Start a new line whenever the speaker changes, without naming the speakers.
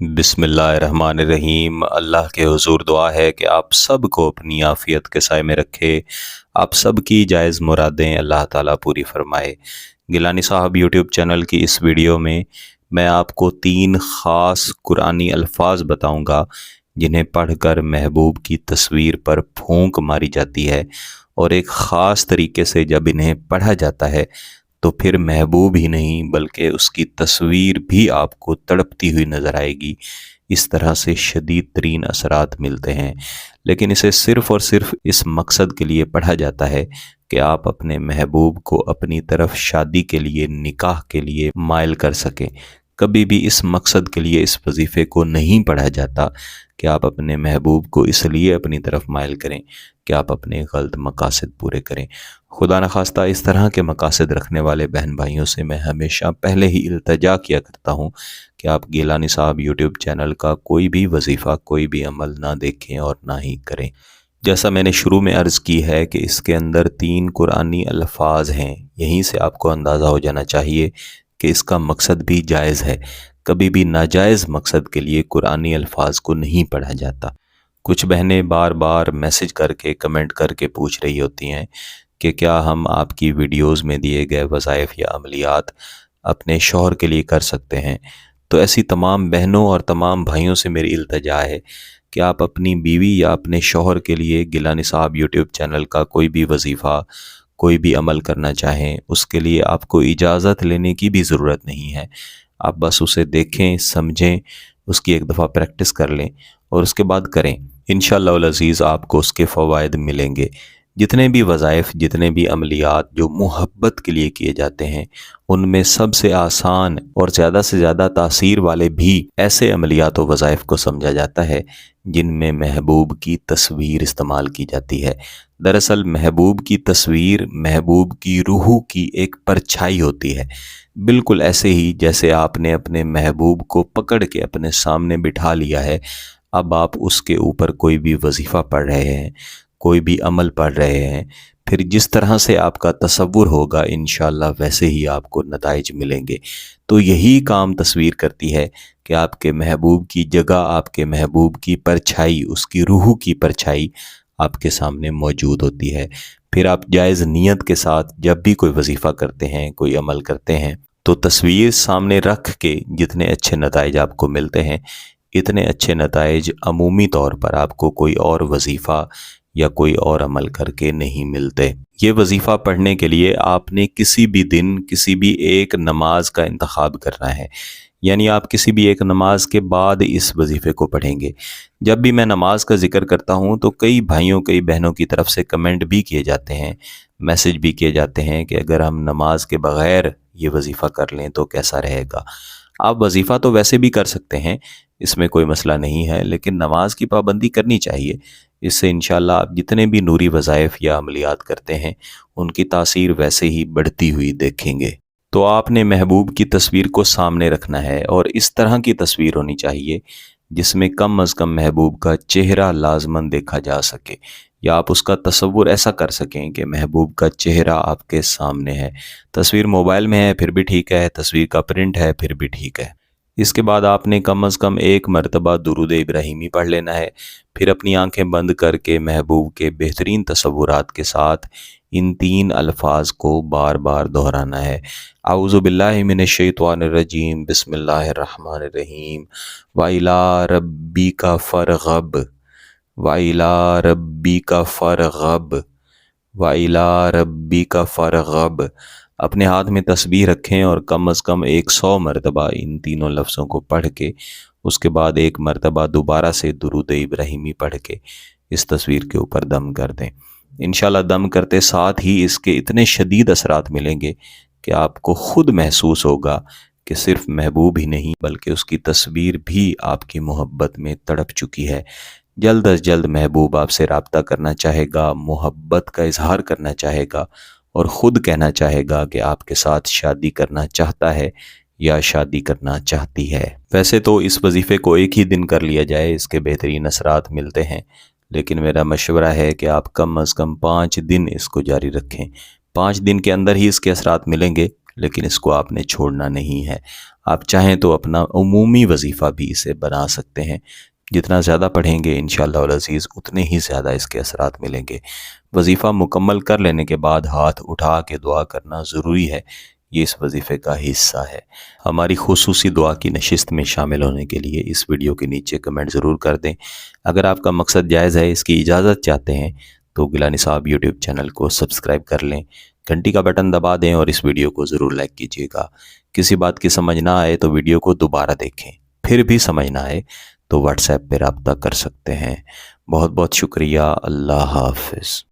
बिस्मिल्लाहिर्रहमानिर्रहीम। अल्लाह के हुजूर दुआ है कि आप सब को अपनी आफ़ियत के साए में रखे। आप सब की जायज़ मुरादें अल्लाह ताला पूरी फ़रमाए। गिलानी साहब यूट्यूब चैनल की इस वीडियो में मैं आपको 3 ख़ास कुरानी अल्फाज बताऊंगा जिन्हें पढ़कर महबूब की तस्वीर पर फूंक मारी जाती है, और एक ख़ास तरीके से जब इन्हें पढ़ा जाता है तो फिर महबूब ही नहीं बल्कि उसकी तस्वीर भी आपको तड़पती हुई नज़र आएगी। इस तरह से शदीद तरीन असरात मिलते हैं, लेकिन इसे सिर्फ़ और सिर्फ इस मकसद के लिए पढ़ा जाता है कि आप अपने महबूब को अपनी तरफ शादी के लिए, निकाह के लिए माइल कर सकें। कभी भी इस मकसद के लिए इस वजीफ़े को नहीं पढ़ा जाता कि आप अपने महबूब को इसलिए अपनी तरफ माइल करें कि आप अपने गलत मकासद पूरे करें। खुदा न खास्ता इस तरह के मकासद रखने वाले बहन भाइयों से मैं हमेशा पहले ही इल्तजा किया करता हूँ कि आप गिलानी साहब यूट्यूब चैनल का कोई भी वजीफ़ा, कोई भी अमल ना देखें और ना ही करें। जैसा मैंने शुरू में अर्ज़ की है कि इसके अंदर 3 कुरानी अल्फाज हैं। यहीं से आपको अंदाज़ा हो जाना चाहिए कि इसका मकसद भी जायज़ है। कभी भी नाजायज़ मकसद के लिए कुरानी अल्फाज को नहीं पढ़ा जाता। कुछ बहनें बार बार मैसेज करके, कमेंट करके पूछ रही होती हैं कि क्या हम आपकी वीडियोज़ में दिए गए वज़ाइफ या अमलियात अपने शौहर के लिए कर सकते हैं। तो ऐसी तमाम बहनों और तमाम भाइयों से मेरी इल्तजा है कि आप अपनी बीवी या अपने शौहर के लिए गिलानी साहब यूट्यूब चैनल का कोई भी वजीफ़ा, कोई भी अमल करना चाहें, उसके लिए आपको इजाज़त लेने की भी ज़रूरत नहीं है। आप बस उसे देखें, समझें, उसकी एक दफ़ा प्रैक्टिस कर लें और उसके बाद करें। इंशाअल्लाह अज़ीज़ आपको उसके फ़वाइद मिलेंगे। जितने भी वज़ाइफ, जितने भी अमलियात जो मोहब्बत के लिए किए जाते हैं, उनमें सबसे आसान और ज़्यादा से ज़्यादा तासीर वाले भी ऐसे अमलियात व वज़ाइफ को समझा जाता है जिनमें महबूब की तस्वीर इस्तेमाल की जाती है। दरअसल महबूब की तस्वीर महबूब की रूह की एक परछाई होती है। बिल्कुल ऐसे ही जैसे आपने अपने महबूब को पकड़ के अपने सामने बिठा लिया है, अब आप उसके ऊपर कोई भी वजीफ़ा पढ़ रहे हैं, कोई भी अमल पढ़ रहे हैं, फिर जिस तरह से आपका तसव्वुर होगा इंशाअल्लाह वैसे ही आपको नताइज मिलेंगे। तो यही काम तस्वीर करती है कि आपके महबूब की जगह, आपके महबूब की परछाई, उसकी रूह की परछाई आपके सामने मौजूद होती है। फिर आप जायज़ नीयत के साथ जब भी कोई वजीफ़ा करते हैं, कोई अमल करते हैं, तो तस्वीर सामने रख के जितने अच्छे नताइज आपको मिलते हैं, इतने अच्छे नताइज अमूमी तौर पर आपको कोई और वजीफ़ा या कोई और अमल करके नहीं मिलते। ये वजीफ़ा पढ़ने के लिए आपने किसी भी दिन, किसी भी एक नमाज का इंतखाब करना है। यानी आप किसी भी एक नमाज के बाद इस वजीफ़े को पढ़ेंगे। जब भी मैं नमाज का ज़िक्र करता हूँ तो कई भाइयों, कई बहनों की तरफ से कमेंट भी किए जाते हैं, मैसेज भी किए जाते हैं कि अगर हम नमाज के बग़ैर ये वजीफ़ा कर लें तो कैसा रहेगा। आप वजीफ़ा तो वैसे भी कर सकते हैं, इसमें कोई मसला नहीं है, लेकिन नमाज की पाबंदी करनी चाहिए। इससे इंशाअल्लाह आप जितने भी नूरी वज़ाइफ या अमलियात करते हैं, उनकी तासीर वैसे ही बढ़ती हुई देखेंगे। तो आपने महबूब की तस्वीर को सामने रखना है और इस तरह की तस्वीर होनी चाहिए जिसमें कम अज़ कम महबूब का चेहरा लाज़मन देखा जा सके, या आप उसका तसव्वुर ऐसा कर सकें कि महबूब का चेहरा आपके सामने है। तस्वीर मोबाइल में है फिर भी ठीक है, तस्वीर का प्रिंट है फिर भी ठीक है। इसके बाद आपने कम अज़ कम 1 मरतबा दुरूद इब्राहिमी पढ़ लेना है। फिर अपनी आंखें बंद करके महबूब के बेहतरीन तसव्वुरात के साथ इन 3 अल्फाज को बार बार दोहराना है। आऊज़ु बिल्लाहि मिनश शैतानिर रजीम, बिस्मिल्लाहिर्रहमानिर्रहीम, व इला रब्बिका फरग़ब, व इला रब्बिका फरग़ब, व इला रब्बिका फरग़ब। अपने हाथ में तस्बीह रखें और कम अज़ कम 100 मरतबा इन तीनों लफ्ज़ों को पढ़ के उसके बाद 1 मरतबा दोबारा से दुरूद इब्राहिमी पढ़ के इस तस्वीर के ऊपर दम कर दें। इंशाअल्लाह दम करते साथ ही इसके इतने शदीद असरात मिलेंगे कि आपको ख़ुद महसूस होगा कि सिर्फ़ महबूब ही नहीं बल्कि उसकी तस्वीर भी आपकी मोहब्बत में तड़प चुकी है। जल्द अज़ जल्द महबूब आपसे रब्ता करना चाहेगा, मोहब्बत का इजहार करना चाहेगा और ख़ुद कहना चाहेगा कि आपके साथ शादी करना चाहता है या शादी करना चाहती है। वैसे तो इस वजीफ़े को एक ही दिन कर लिया जाए, इसके बेहतरीन असरात मिलते हैं, लेकिन मेरा मशवरा है कि आप कम अज़ कम 5 दिन इसको जारी रखें। 5 दिन के अंदर ही इसके असरात मिलेंगे, لیکن اس کو آپ نے چھوڑنا نہیں ہے۔ آپ چاہیں تو اپنا عمومی وظیفہ بھی اسے بنا سکتے ہیں۔ جتنا زیادہ پڑھیں گے انشاءاللہ العزیز اتنے ہی زیادہ اس کے اثرات ملیں گے۔ وظیفہ مکمل کر لینے کے بعد ہاتھ اٹھا کے دعا کرنا ضروری ہے، یہ اس وظیفے کا حصہ ہے۔ ہماری خصوصی دعا کی نشست میں شامل ہونے کے لیے اس ویڈیو کے نیچے کمنٹ ضرور کر دیں۔ اگر آپ کا مقصد جائز ہے، اس کی اجازت چاہتے ہیں تو گیلانی صاحب یوٹیوب چینل کو سبسکرائب کر لیں، گھنٹی کا بٹن دبا دیں اور اس ویڈیو کو ضرور لائک کیجیے گا۔ کسی بات کی سمجھ نہ آئے تو ویڈیو کو دوبارہ دیکھیں، پھر بھی سمجھ نہ آئے تو واٹس ایپ پہ رابطہ کر سکتے ہیں۔ بہت بہت شکریہ۔ اللہ حافظ۔